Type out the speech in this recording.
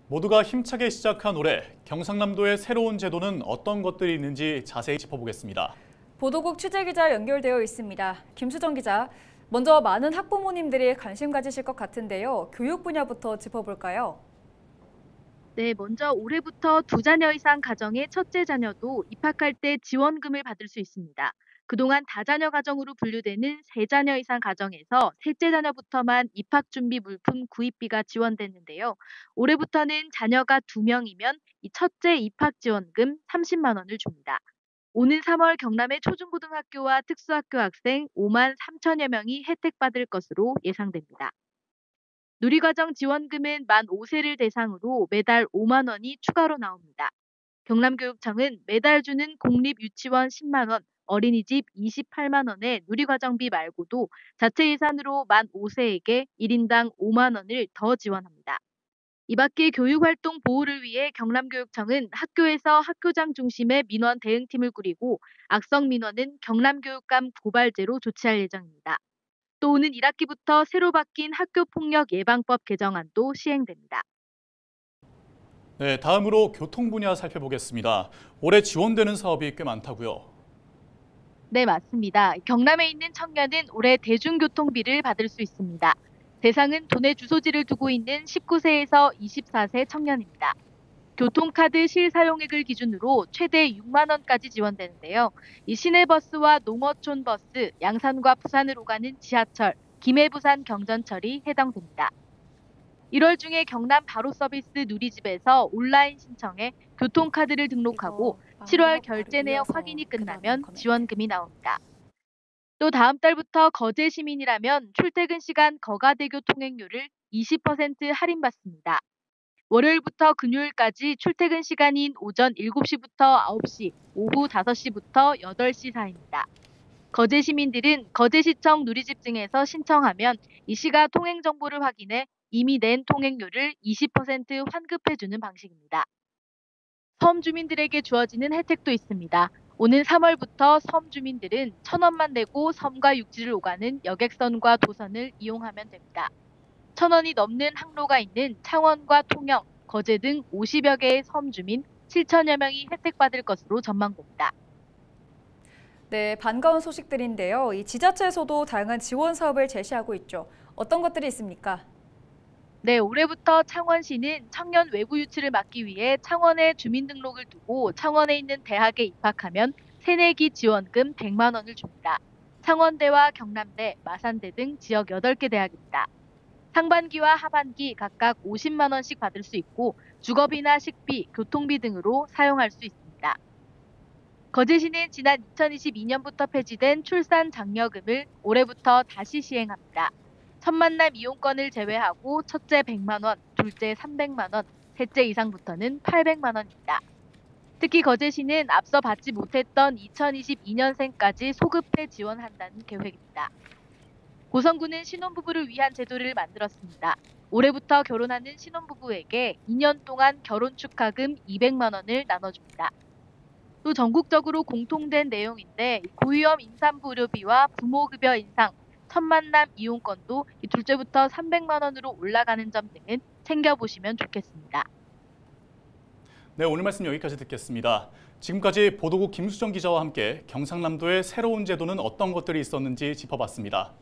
모두가 힘차게 시작한 올해 경상남도의 새로운 제도는 어떤 것들이 있는지 자세히 짚어보겠습니다. 보도국 취재기자 연결되어 있습니다. 김수정 기자, 먼저 많은 학부모님들이 관심 가지실 것 같은데요. 교육 분야부터 짚어볼까요? 네, 먼저 올해부터 2자녀 이상 가정의 첫째 자녀도 입학할 때 지원금을 받을 수 있습니다. 그동안 다자녀 가정으로 분류되는 3자녀 이상 가정에서 셋째 자녀부터만 입학 준비 물품 구입비가 지원됐는데요. 올해부터는 자녀가 2명이면 이 첫째 입학 지원금 30만 원을 줍니다. 오는 3월 경남의 초중고등학교와 특수학교 학생 5만 3천여 명이 혜택받을 것으로 예상됩니다. 누리과정 지원금은 만 5세를 대상으로 매달 5만 원이 추가로 나옵니다. 경남교육청은 매달 주는 공립유치원 10만 원, 어린이집 28만 원의 누리과정비 말고도 자체 예산으로 만 5세에게 1인당 5만 원을 더 지원합니다. 이 밖에 교육활동 보호를 위해 경남교육청은 학교에서 학교장 중심의 민원 대응팀을 꾸리고 악성 민원은 경남교육감 고발제로 조치할 예정입니다. 또 오는 1학기부터 새로 바뀐 학교폭력 예방법 개정안도 시행됩니다. 네, 다음으로 교통 분야 살펴보겠습니다. 올해 지원되는 사업이 꽤 많다고요? 네, 맞습니다. 경남에 있는 청년은 올해 대중교통비를 받을 수 있습니다. 대상은 도내 주소지를 두고 있는 19세에서 24세 청년입니다. 교통카드 실사용액을 기준으로 최대 6만 원까지 지원되는데요. 이 시내버스와 농어촌 버스, 양산과 부산으로 가는 지하철, 김해부산 경전철이 해당됩니다. 1월 중에 경남 바로 서비스 누리집에서 온라인 신청해 교통카드를 등록하고 7월 결제 내역 확인이 끝나면 지원금이 나옵니다. 또 다음 달부터 거제 시민이라면 출퇴근 시간 거가대교 통행료를 20% 할인받습니다. 월요일부터 금요일까지 출퇴근 시간인 오전 7시부터 9시, 오후 5시부터 8시 사이입니다. 거제 시민들은 거제시청 누리집증에서 신청하면 이 시가 통행 정보를 확인해 이미 낸 통행료를 20% 환급해주는 방식입니다. 섬 주민들에게 주어지는 혜택도 있습니다. 오는 3월부터 섬 주민들은 1,000원만 내고 섬과 육지를 오가는 여객선과 도선을 이용하면 됩니다. 1,000원이 넘는 항로가 있는 창원과 통영, 거제 등 50여 개의 섬 주민 7천여 명이 혜택받을 것으로 전망됩니다. 네, 반가운 소식들인데요. 이 지자체에서도 다양한 지원 사업을 제시하고 있죠. 어떤 것들이 있습니까? 네, 올해부터 창원시는 청년 외부 유치를 막기 위해 창원에 주민등록을 두고 창원에 있는 대학에 입학하면 새내기 지원금 100만 원을 줍니다. 창원대와 경남대, 마산대 등 지역 8개 대학입니다. 상반기와 하반기 각각 50만 원씩 받을 수 있고 주거비나 식비, 교통비 등으로 사용할 수 있습니다. 거제시는 지난 2022년부터 폐지된 출산 장려금을 올해부터 다시 시행합니다. 첫 만남 이용권을 제외하고 첫째 100만 원, 둘째 300만 원, 셋째 이상부터는 800만 원입니다. 특히 거제시는 앞서 받지 못했던 2022년생까지 소급해 지원한다는 계획입니다. 고성군은 신혼부부를 위한 제도를 만들었습니다. 올해부터 결혼하는 신혼부부에게 2년 동안 결혼 축하금 200만 원을 나눠줍니다. 또 전국적으로 공통된 내용인데 고위험 임산부 의료비와 부모급여 인상, 첫 만남 이용권도 둘째부터 300만 원으로 올라가는 점 등은 챙겨보시면 좋겠습니다. 네, 오늘 말씀 여기까지 듣겠습니다. 지금까지 보도국 김수정 기자와 함께 경상남도의 새로운 제도는 어떤 것들이 있었는지 짚어봤습니다.